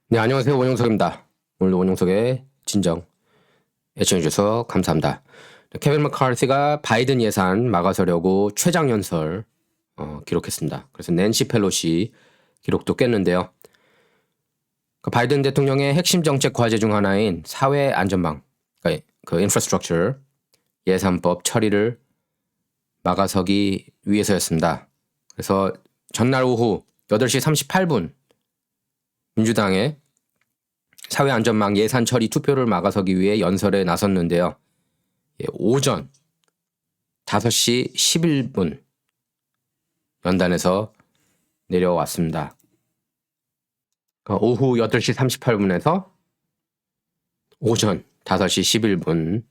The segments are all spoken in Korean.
네, 안녕하세요. 원용석입니다. 오늘도 원용석의 진정 애청해주셔서 감사합니다. 케빈 맥카시가 바이든 예산 막아서려고 최장연설 기록했습니다. 그래서 낸시 펠로시 기록도 깼는데요. 바이든 대통령의 핵심 정책 과제 중 하나인 사회 안전망, 그 인프라스트럭처 예산법 처리를 막아서기 위해서였습니다. 그래서 전날 오후 8시 38분 민주당의 사회안전망 예산 처리 투표를 막아서기 위해 연설에 나섰는데요. 오전 5시 11분 연단에서 내려왔습니다. 오후 8시 38분에서 오전 5시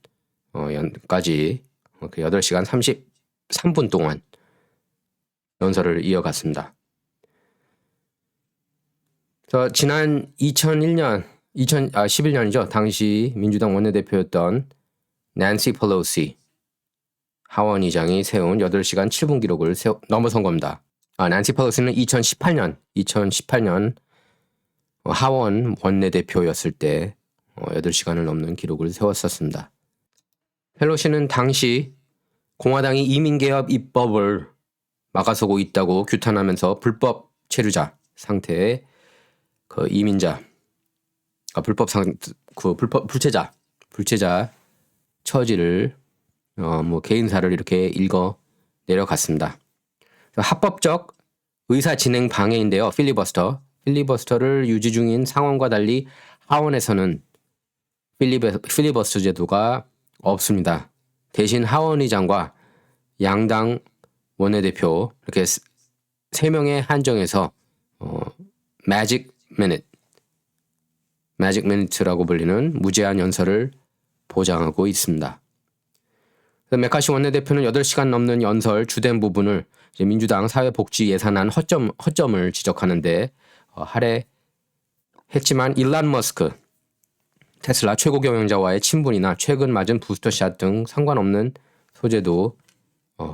11분 까지 그 8시간 33분 동안 연설을 이어갔습니다. 지난 11년이죠. 당시 민주당 원내대표였던 낸시 펠로시 하원 의장이 세운 8시간 7분 기록을 넘어선 겁니다. 낸시 펠로시는 2018년 하원 원내대표였을 때 8시간을 넘는 기록을 세웠었습니다. 펠로시는 당시 공화당이 이민개혁 입법을 막아서고 있다고 규탄하면서 불법 체류자 상태의 그 이민자, 불체자 처지를 개인사를 이렇게 읽어 내려갔습니다. 합법적 의사 진행 방해인데요. 필리버스터를 유지 중인 상원과 달리 하원에서는 필리버스터 제도가 없습니다. 대신 하원 의장과 양당 원내대표 이렇게 3명에 한정해서 매직 미니트라고 불리는 무제한 연설을 보장하고 있습니다. 맥카시 원내대표는 8시간 넘는 연설 주된 부분을 민주당 사회복지 예산안 허점을 지적하는데 할애했지만 일론 머스크, 테슬라 최고 경영자와의 친분이나 최근 맞은 부스터샷 등 상관없는 소재도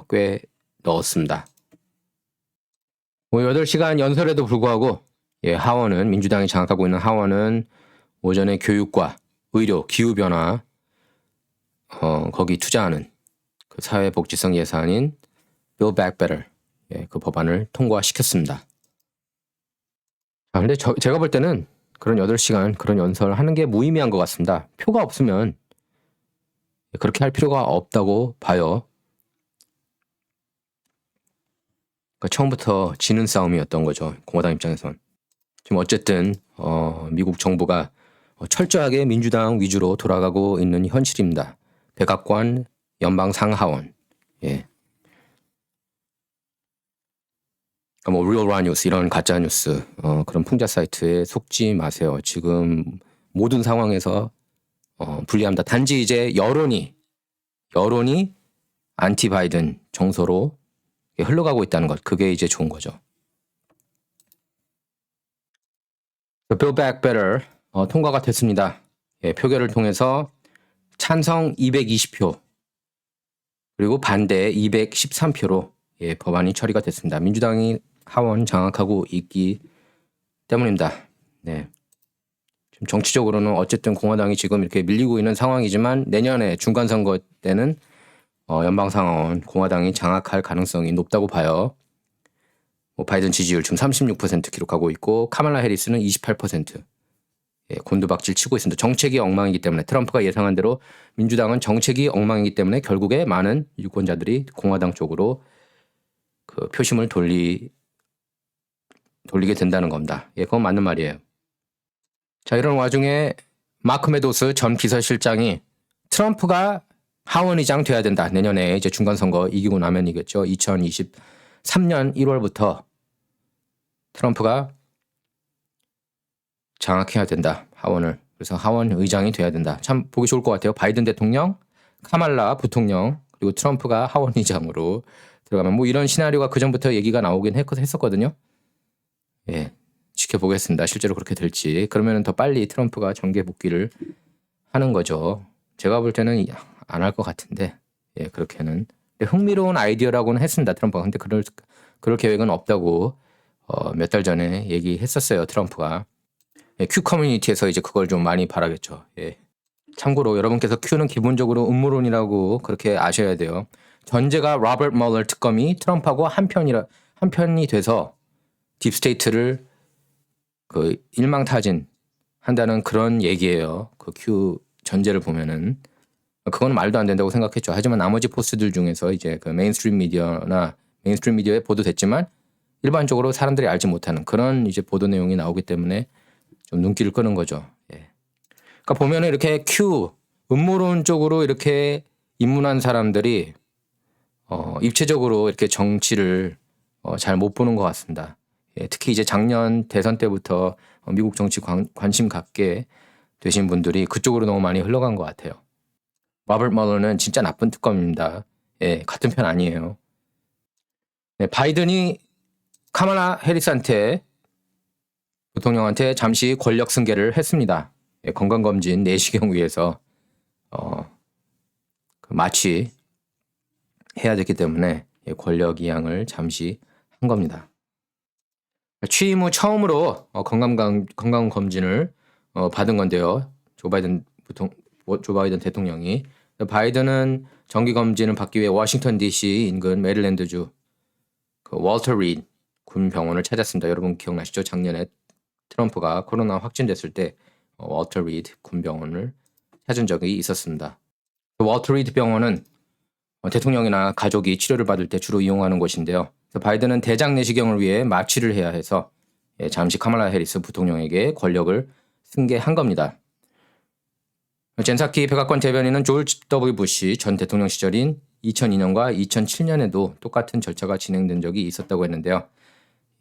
꽤 넣었습니다. 8시간 연설에도 불구하고 하원은 민주당이 장악하고 있는 하원은 오전에 교육과 의료, 기후변화 거기 투자하는 그 사회복지성 예산인 Build Back Better 그 법안을 통과시켰습니다. 근데 제가 볼 때는 그런 8시간 그런 연설을 하는 게 무의미한 것 같습니다. 표가 없으면 그렇게 할 필요가 없다고 봐요. 처음부터 지는 싸움이었던 거죠. 공화당 입장에선. 지금 어쨌든 미국 정부가 철저하게 민주당 위주로 돌아가고 있는 현실입니다. 백악관, 연방 상하원, Real Raw News 이런 가짜 뉴스 그런 풍자 사이트에 속지 마세요. 지금 모든 상황에서 불리합니다. 단지 이제 여론이 안티 바이든 정서로 흘러가고 있다는 것, 그게 이제 좋은 거죠. Build Back Better 통과가 됐습니다. 표결을 통해서 찬성 220표 그리고 반대 213표로 법안이 처리가 됐습니다. 민주당이 하원 장악하고 있기 때문입니다. 지금 정치적으로는 어쨌든 공화당이 지금 이렇게 밀리고 있는 상황이지만 내년에 중간선거 때는 연방상하원 공화당이 장악할 가능성이 높다고 봐요. 바이든 지지율 지금 36% 기록하고 있고 카말라 해리스는 28% 곤두박질 치고 있습니다. 정책이 엉망이기 때문에 트럼프가 예상한 대로 민주당은 정책이 엉망이기 때문에 결국에 많은 유권자들이 공화당 쪽으로 그 표심을 돌리게 된다는 겁니다. 그건 맞는 말이에요. 자, 이런 와중에 마크 메도스 전 비서실장이 트럼프가 하원의장 돼야 된다. 내년에 이제 중간선거 이기고 나면이겠죠. 2023년 1월부터 트럼프가 장악해야 된다. 하원을. 그래서 하원 의장이 돼야 된다. 참 보기 좋을 것 같아요. 바이든 대통령, 카말라 부통령, 그리고 트럼프가 하원 의장으로 들어가면 이런 시나리오가 그전부터 얘기가 나오긴 했었거든요. 지켜보겠습니다. 실제로 그렇게 될지. 그러면 더 빨리 트럼프가 정계 복귀를 하는 거죠. 제가 볼 때는 안 할 것 같은데 그렇게는. 흥미로운 아이디어라고는 했습니다. 트럼프가. 근데 그럴 계획은 없다고 몇 달 전에 얘기했었어요. 트럼프가. 큐 커뮤니티에서 이제 그걸 좀 많이 바라겠죠. 예. 참고로 여러분께서 큐는 기본적으로 음모론이라고 그렇게 아셔야 돼요. 전제가 로버트 멀러 특검이 트럼프하고 한편이 돼서 딥스테이트를 그 일망타진 한다는 그런 얘기예요. 그 큐 전제를 보면은 그건 말도 안 된다고 생각했죠. 하지만 나머지 포스들 중에서 이제 그 메인스트림 미디어에 보도됐지만 일반적으로 사람들이 알지 못하는 그런 이제 보도 내용이 나오기 때문에 좀 눈길을 끄는 거죠. 예. 그러니까 보면은 이렇게 큐 음모론 쪽으로 이렇게 입문한 사람들이 입체적으로 이렇게 정치를 잘 못 보는 것 같습니다. 예, 특히 이제 작년 대선 때부터 미국 정치 관심 갖게 되신 분들이 그쪽으로 너무 많이 흘러간 것 같아요. 로버트 멀러는 진짜 나쁜 특검입니다. 예, 같은 편 아니에요. 네, 바이든이 카말라 해리스한테 부통령한테 잠시 권력 승계를 했습니다. 예, 건강검진 내시경 위해서 마취 해야 됐기 때문에 예, 권력 이양을 잠시 한 겁니다. 취임 후 처음으로 건강검진을 받은 건데요. 조 바이든 대통령이. 바이든은 정기검진을 받기 위해 워싱턴 DC 인근 메릴랜드주 그 월터 리드 군 병원을 찾았습니다. 여러분 기억나시죠? 작년에 트럼프가 코로나 확진됐을 때 월터 리드 군 병원을 찾은 적이 있었습니다. 월터 리드 병원은 대통령이나 가족이 치료를 받을 때 주로 이용하는 곳인데요. 바이든은 대장 내시경을 위해 마취를 해야 해서 잠시 카말라 해리스 부통령에게 권력을 승계한 겁니다. 젠사키 백악관 대변인은 조지 W. 부시 전 대통령 시절인 2002년과 2007년에도 똑같은 절차가 진행된 적이 있었다고 했는데요.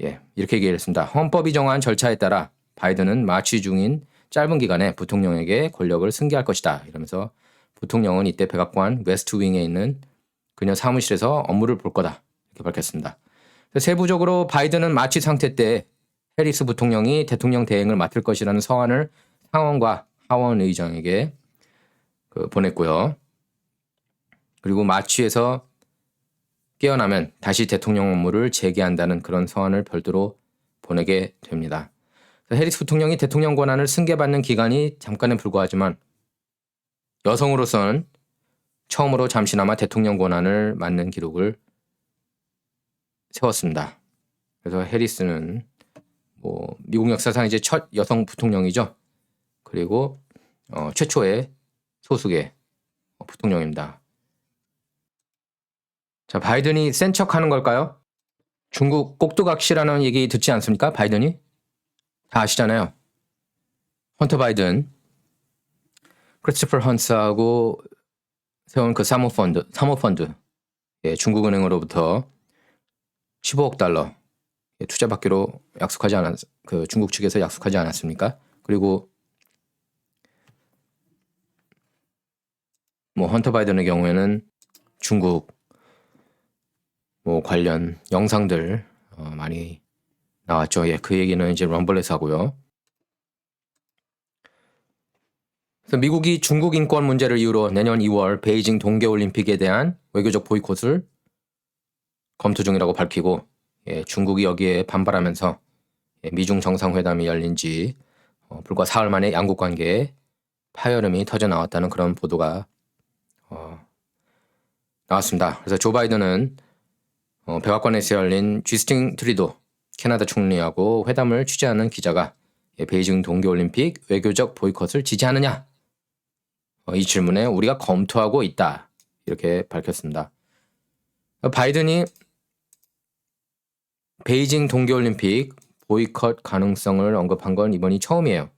예, 이렇게 얘기했습니다. 헌법이 정한 절차에 따라 바이든은 마취 중인 짧은 기간에 부통령에게 권력을 승계할 것이다. 이러면서 부통령은 이때 백악관 웨스트 윙에 있는 그녀 사무실에서 업무를 볼 거다. 이렇게 밝혔습니다. 세부적으로 바이든은 마취 상태 때 해리스 부통령이 대통령 대행을 맡을 것이라는 서한을 상원과 하원 의장에게 보냈고요. 그리고 마취에서 깨어나면 다시 대통령 업무를 재개한다는 그런 서한을 별도로 보내게 됩니다. 해리스 부통령이 대통령 권한을 승계받는 기간이 잠깐에 불과하지만 여성으로서는 처음으로 잠시나마 대통령 권한을 맡는 기록을 세웠습니다. 그래서 해리스는 미국 역사상 이제 첫 여성 부통령이죠. 그리고 최초의 소수의 부통령입니다. 자, 바이든이 센 척하는 걸까요? 중국 꼭두각시라는 얘기 듣지 않습니까? 바이든이 다 아시잖아요. 헌터 바이든, 크리스토퍼 헌스하고 세운 그 사모펀드, 예, 중국은행으로부터 15억 달러 투자받기로 중국 측에서 약속하지 않았습니까? 그리고 헌터 바이든의 경우에는 중국 관련 영상들 많이 나왔죠. 예, 그 얘기는 이제 럼블에서 하고요. 그래서 미국이 중국 인권 문제를 이유로 내년 2월 베이징 동계올림픽에 대한 외교적 보이콧을 검토 중이라고 밝히고, 예, 중국이 여기에 반발하면서 미중 정상회담이 열린 지 불과 사흘 만에 양국 관계에 파열음이 터져 나왔다는 그런 보도가 나왔습니다. 그래서 조 바이든은 백악관에서 열린 쥐스틴 트리도 캐나다 총리하고 회담을 취재하는 기자가 베이징 동계올림픽 외교적 보이콧을 지지하느냐? 이 질문에 우리가 검토하고 있다. 이렇게 밝혔습니다. 바이든이 베이징 동계올림픽 보이콧 가능성을 언급한 건 이번이 처음이에요.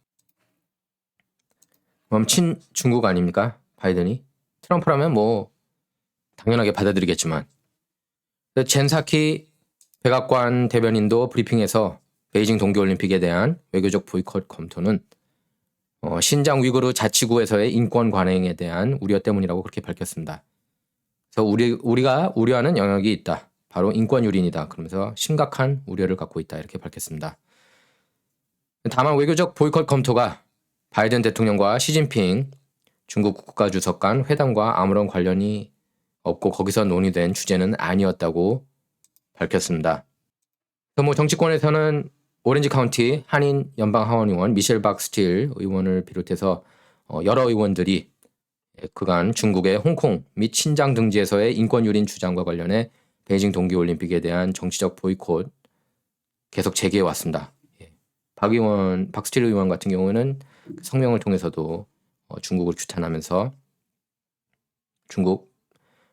그럼 친중국 아닙니까? 바이든이? 트럼프라면 당연하게 받아들이겠지만. 젠사키 백악관 대변인도 브리핑에서 베이징 동계올림픽에 대한 외교적 보이콧 검토는 신장 위구르 자치구에서의 인권 관행에 대한 우려 때문이라고 그렇게 밝혔습니다. 그래서 우리가 우려하는 영역이 있다. 바로 인권 유린이다. 그러면서 심각한 우려를 갖고 있다. 이렇게 밝혔습니다. 다만 외교적 보이콧 검토가 바이든 대통령과 시진핑 중국 국가주석 간 회담과 아무런 관련이 없고 거기서 논의된 주제는 아니었다고 밝혔습니다. 그래서 정치권에서는 오렌지 카운티 한인 연방 하원의원 미셸 박스틸 의원을 비롯해서 여러 의원들이 그간 중국의 홍콩 및 신장 등지에서의 인권 유린 주장과 관련해 베이징 동계올림픽에 대한 정치적 보이콧 계속 제기해 왔습니다. 박스틸 의원 같은 경우는 성명을 통해서도 중국을 규탄하면서 중국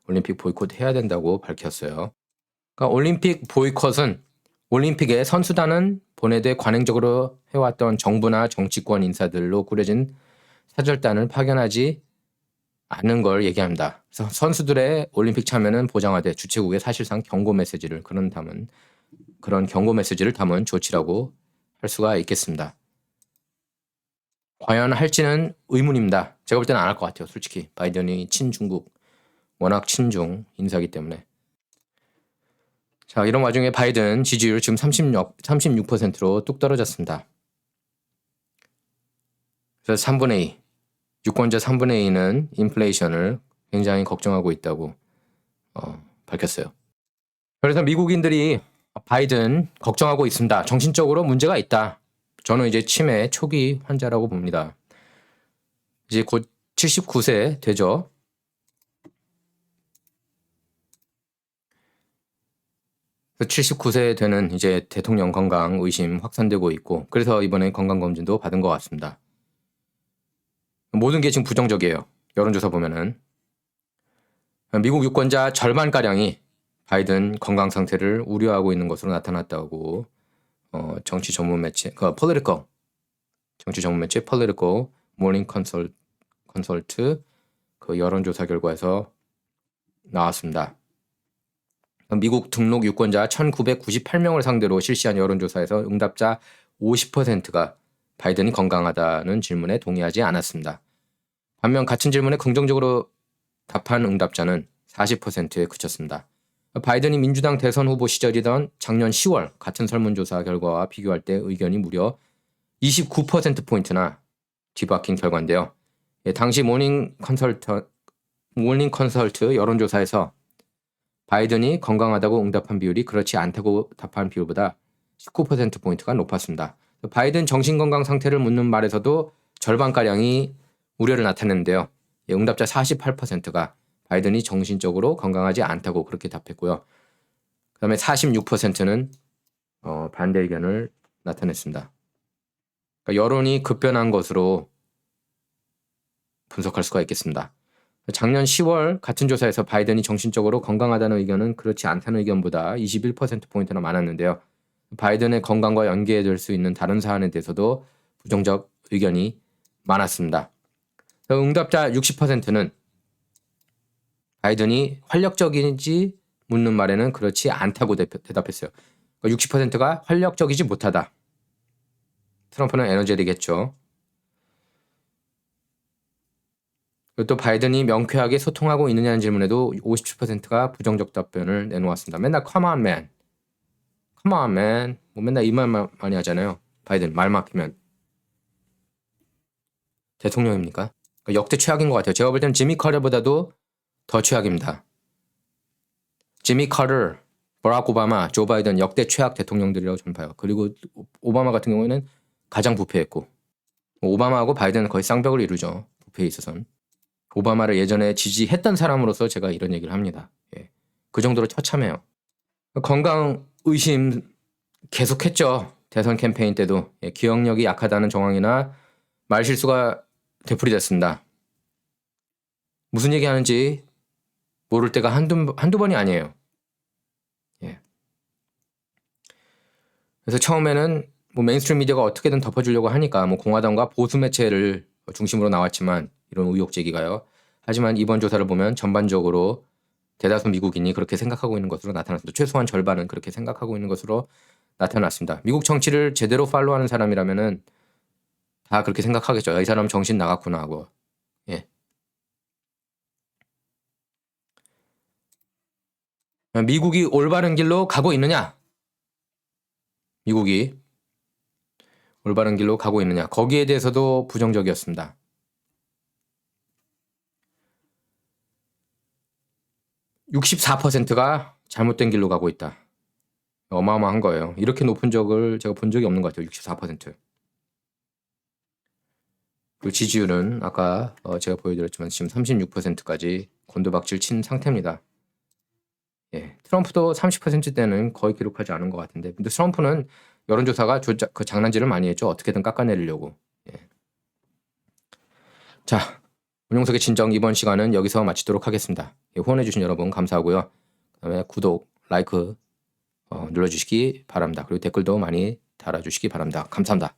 올림픽 보이콧 해야 된다고 밝혔어요. 그러니까 올림픽 보이콧은 올림픽에 선수단은 본회대 관행적으로 해왔던 정부나 정치권 인사들로 꾸려진 사절단을 파견하지 않는 걸 얘기합니다. 그래서 선수들의 올림픽 참여는 보장하되 주최국에 사실상 경고 메시지를 그런 경고 메시지를 담은 조치라고 할 수가 있겠습니다. 과연 할지는 의문입니다. 제가 볼 때는 안 할 것 같아요. 솔직히 바이든이 친중국 워낙 친중 인사기 때문에. 자, 이런 와중에 바이든 지지율 지금 36%로 뚝 떨어졌습니다. 그래서 3분의 2, 유권자 3분의 2는 인플레이션을 굉장히 걱정하고 있다고 밝혔어요. 그래서 미국인들이 바이든 걱정하고 있습니다. 정신적으로 문제가 있다. 저는 이제 치매 초기 환자라고 봅니다. 이제 곧 79세 되죠. 79세 되는 이제 대통령 건강 의심 확산되고 있고, 그래서 이번에 건강검진도 받은 것 같습니다. 모든 게 지금 부정적이에요. 여론조사 보면은. 미국 유권자 절반가량이 바이든 건강 상태를 우려하고 있는 것으로 나타났다고 정치 전문 매체, 정치 전문 매체 Political 모닝 컨설트 그 여론조사 결과에서 나왔습니다. 미국 등록 유권자 1998명을 상대로 실시한 여론조사에서 응답자 50%가 바이든이 건강하다는 질문에 동의하지 않았습니다. 반면 같은 질문에 긍정적으로 답한 응답자는 40%에 그쳤습니다. 바이든이 민주당 대선 후보 시절이던 작년 10월 같은 설문조사 결과와 비교할 때 의견이 무려 29%포인트나 뒤바뀐 결과인데요. 당시 모닝 컨설트 여론조사에서 바이든이 건강하다고 응답한 비율이 그렇지 않다고 답한 비율보다 19%포인트가 높았습니다. 바이든 정신건강 상태를 묻는 말에서도 절반가량이 우려를 나타냈는데요. 응답자 48%가 바이든이 정신적으로 건강하지 않다고 그렇게 답했고요. 그 다음에 46%는 반대 의견을 나타냈습니다. 그러니까 여론이 급변한 것으로 분석할 수가 있겠습니다. 작년 10월 같은 조사에서 바이든이 정신적으로 건강하다는 의견은 그렇지 않다는 의견보다 21%포인트나 많았는데요. 바이든의 건강과 연계될 수 있는 다른 사안에 대해서도 부정적 의견이 많았습니다. 응답자 60%는 바이든이 활력적인지 묻는 말에는 그렇지 않다고 대답했어요. 60%가 활력적이지 못하다. 트럼프는 에너제틱했죠. 또 바이든이 명쾌하게 소통하고 있느냐는 질문에도 57%가 부정적 답변을 내놓았습니다. 맨날 come on man, come on man, 뭐 맨날 이 말만 많이 하잖아요. 바이든 말 막히면. 대통령입니까? 그러니까 역대 최악인 것 같아요. 제가 볼 때는 지미 카터보다도 더 최악입니다. 지미 카터, 버락 오바마, 조 바이든 역대 최악 대통령들이라고 저는 봐요. 그리고 오바마 같은 경우에는 가장 부패했고, 오바마하고 바이든은 거의 쌍벽을 이루죠. 부패에 있어서는. 오바마를 예전에 지지했던 사람으로서 제가 이런 얘기를 합니다. 그 정도로 처참해요. 건강 의심 계속했죠. 대선 캠페인 때도. 기억력이 약하다는 정황이나 말실수가 되풀이됐습니다. 무슨 얘기하는지 모를 때가 한두 번이 아니에요. 그래서 처음에는 뭐 메인스트림 미디어가 어떻게든 덮어주려고 하니까 뭐 공화당과 보수 매체를 중심으로 나왔지만 이런 의혹 제기가요. 하지만 이번 조사를 보면 전반적으로 대다수 미국인이 그렇게 생각하고 있는 것으로 나타났습니다. 최소한 절반은 그렇게 생각하고 있는 것으로 나타났습니다. 미국 정치를 제대로 팔로우하는 사람이라면은 다 그렇게 생각하겠죠. 이 사람 정신 나갔구나 하고. 예. 미국이 올바른 길로 가고 있느냐? 미국이 올바른 길로 가고 있느냐? 거기에 대해서도 부정적이었습니다. 64%가 잘못된 길로 가고 있다. 어마어마한 거예요. 이렇게 높은 적을 제가 본 적이 없는 것 같아요. 64%. 그리고 지지율은 아까 제가 보여드렸지만 지금 36%까지 곤두박질 친 상태입니다. 예, 트럼프도 30%대는 거의 기록하지 않은 것 같은데, 근데 트럼프는 여론조사가 그 장난질을 많이 했죠. 어떻게든 깎아내리려고. 예. 자, 운용석의 진정 이번 시간은 여기서 마치도록 하겠습니다. 예, 후원해주신 여러분 감사하고요. 그다음에 구독, 라이크 눌러주시기 바랍니다. 그리고 댓글도 많이 달아주시기 바랍니다. 감사합니다.